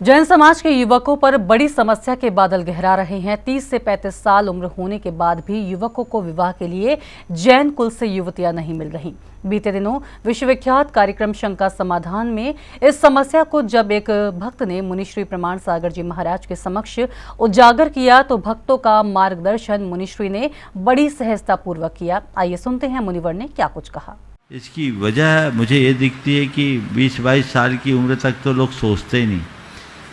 जैन समाज के युवकों पर बड़ी समस्या के बादल गहरा रहे हैं। 30 से 35 साल उम्र होने के बाद भी युवकों को विवाह के लिए जैन कुल से युवतियां नहीं मिल रही। बीते दिनों विश्वविख्यात कार्यक्रम शंका समाधान में इस समस्या को जब एक भक्त ने मुनिश्री प्रमाण सागर जी महाराज के समक्ष उजागर किया तो भक्तों का मार्गदर्शन मुनिश्री ने बड़ी सहजता पूर्वक किया। आइए सुनते हैं मुनिवर ने क्या कुछ कहा। इसकी वजह मुझे ये दिखती है कि 20-22 साल की उम्र तक तो लोग सोचते ही नहीं,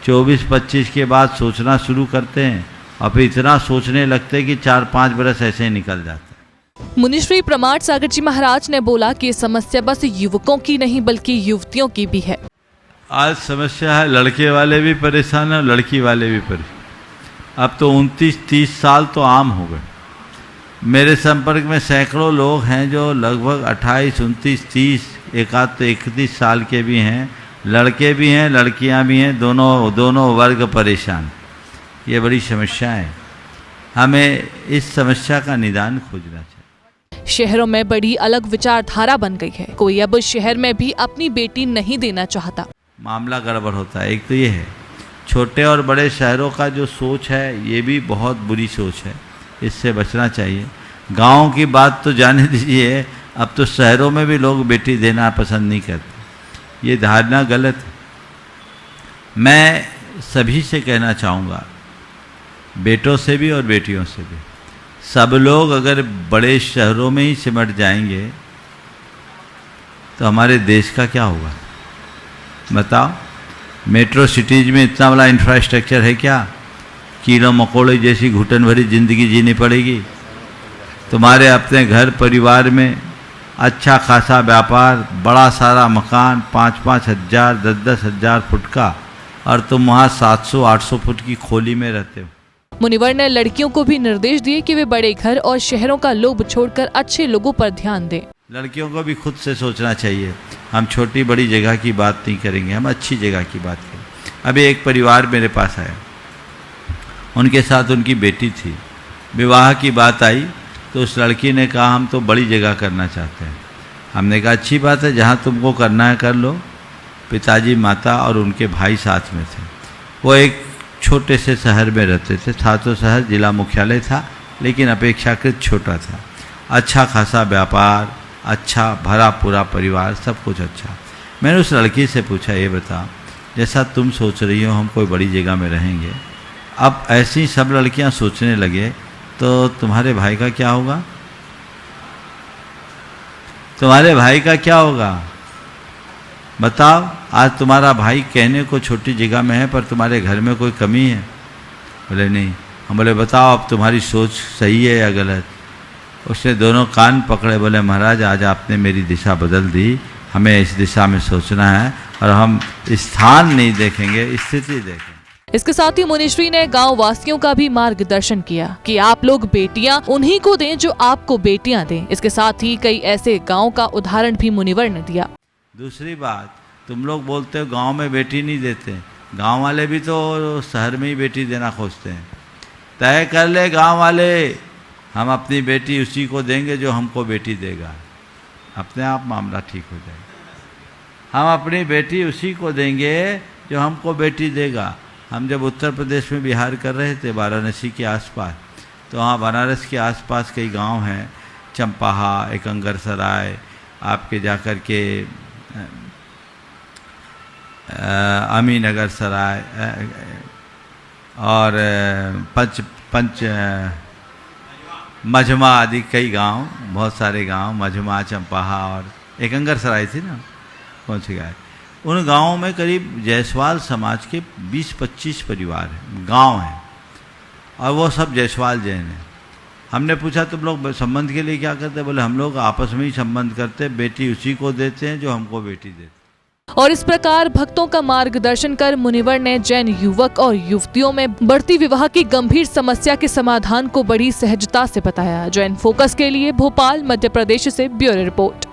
24-25 के बाद सोचना शुरू करते हैं और फिर इतना सोचने लगते हैं कि 4-5 बरस ऐसे ही निकल जाते हैं। मुनिश्री प्रमाण सागर जी महाराज ने बोला कि समस्या बस युवकों की नहीं बल्कि युवतियों की भी है। आज समस्या है, लड़के वाले भी परेशान हैं, लड़की वाले भी परेशान। अब तो 29-30 साल तो आम हो गए। मेरे संपर्क में सैकड़ों लोग हैं जो लगभग 28, 29, 30, एकाध तो 31 साल के भी हैं, लड़के भी हैं, लड़कियां भी हैं, दोनों वर्ग परेशान। ये बड़ी समस्या है, हमें इस समस्या का निदान खोजना चाहिए। शहरों में बड़ी अलग विचारधारा बन गई है। कोई अब शहर में भी अपनी बेटी नहीं देना चाहता। मामला गड़बड़ होता है। एक तो ये है, छोटे और बड़े शहरों का जो सोच है ये भी बहुत बुरी सोच है, इससे बचना चाहिए। गाँव की बात तो जाने दीजिए, अब तो शहरों में भी लोग बेटी देना पसंद नहीं करते। ये धारणा गलत है। मैं सभी से कहना चाहूँगा, बेटों से भी और बेटियों से भी, सब लोग अगर बड़े शहरों में ही सिमट जाएंगे तो हमारे देश का क्या होगा बताओ। मेट्रो सिटीज़ में इतना बड़ा इंफ्रास्ट्रक्चर है क्या? कीड़ों मकोड़े जैसी घुटन भरी ज़िंदगी जीनी पड़ेगी। तुम्हारे अपने घर परिवार में अच्छा खासा व्यापार, बड़ा सारा मकान, 5-5 हज़ार 10-10 हज़ार फुट का, और तुम वहाँ 700-800 फुट की खोली में रहते हो। मुनिवर ने लड़कियों को भी निर्देश दिए कि वे बड़े घर और शहरों का लोभ छोड़कर अच्छे लोगों पर ध्यान दें। लड़कियों को भी खुद से सोचना चाहिए। हम छोटी बड़ी जगह की बात नहीं करेंगे, हम अच्छी जगह की बात करेंगे। अभी एक परिवार मेरे पास आया, उनके साथ उनकी बेटी थी। विवाह की बात आई तो उस लड़की ने कहा हम तो बड़ी जगह करना चाहते हैं। हमने कहा अच्छी बात है, जहाँ तुमको करना है कर लो। पिताजी, माता और उनके भाई साथ में थे। वो एक छोटे से शहर में रहते थे। था तो शहर, जिला मुख्यालय था, लेकिन अपेक्षाकृत छोटा था। अच्छा खासा व्यापार, अच्छा भरा पूरा परिवार, सब कुछ अच्छा। मैंने उस लड़की से पूछा, ये बता, जैसा तुम सोच रही हो हम कोई बड़ी जगह में रहेंगे, अब ऐसी सब लड़कियां सोचने लगे तो तुम्हारे भाई का क्या होगा? तुम्हारे भाई का क्या होगा बताओ। आज तुम्हारा भाई कहने को छोटी जगह में है, पर तुम्हारे घर में कोई कमी है? बोले नहीं। हम बोले बताओ अब तुम्हारी सोच सही है या गलत? उसने दोनों कान पकड़े, बोले महाराज आज आपने मेरी दिशा बदल दी, हमें इस दिशा में सोचना है और हम स्थान नहीं देखेंगे, स्थिति देखेंगे। इसके साथ ही मुनिश्री ने गांव वासियों का भी मार्गदर्शन किया कि आप लोग बेटियां उन्हीं को दें जो आपको बेटियां दें। इसके साथ ही कई ऐसे गांव का उदाहरण भी मुनिवर ने दिया। दूसरी बात, तुम लोग बोलते हो गांव में बेटी नहीं देते, गांव वाले भी तो शहर में ही बेटी देना खोजते हैं। तय कर ले गांव वाले, हम अपनी बेटी उसी को देंगे जो हमको बेटी देगा, अपने आप मामला ठीक हो जाएगा। हम अपनी बेटी उसी को देंगे जो हमको बेटी देगा। हम जब उत्तर प्रदेश में बिहार कर रहे थे, वाराणसी के आसपास, तो वहाँ बनारस के आसपास कई गांव हैं, चंपाहा, एकंगरसराय, आपके जाकर के अमीनगर सराय और पंच मझमा आदि कई गांव, बहुत सारे गांव, मझमा, चंपाहा और एकंगरसराय थी ना, कौन सी गाय, उन गांवों में करीब जायसवाल समाज के 20-25 परिवार हैं, गांव हैं, और वो सब जायसवाल जैन हैं। हमने पूछा तुम लोग संबंध के लिए क्या करते? बोले हम लोग आपस में ही संबंध करते, बेटी उसी को देते हैं जो हमको बेटी देते। और इस प्रकार भक्तों का मार्गदर्शन कर मुनिवर ने जैन युवक और युवतियों में बढ़ती विवाह की गंभीर समस्या के समाधान को बड़ी सहजता से बताया। जैन फोकस के लिए भोपाल, मध्य प्रदेश से ब्यूरो रिपोर्ट।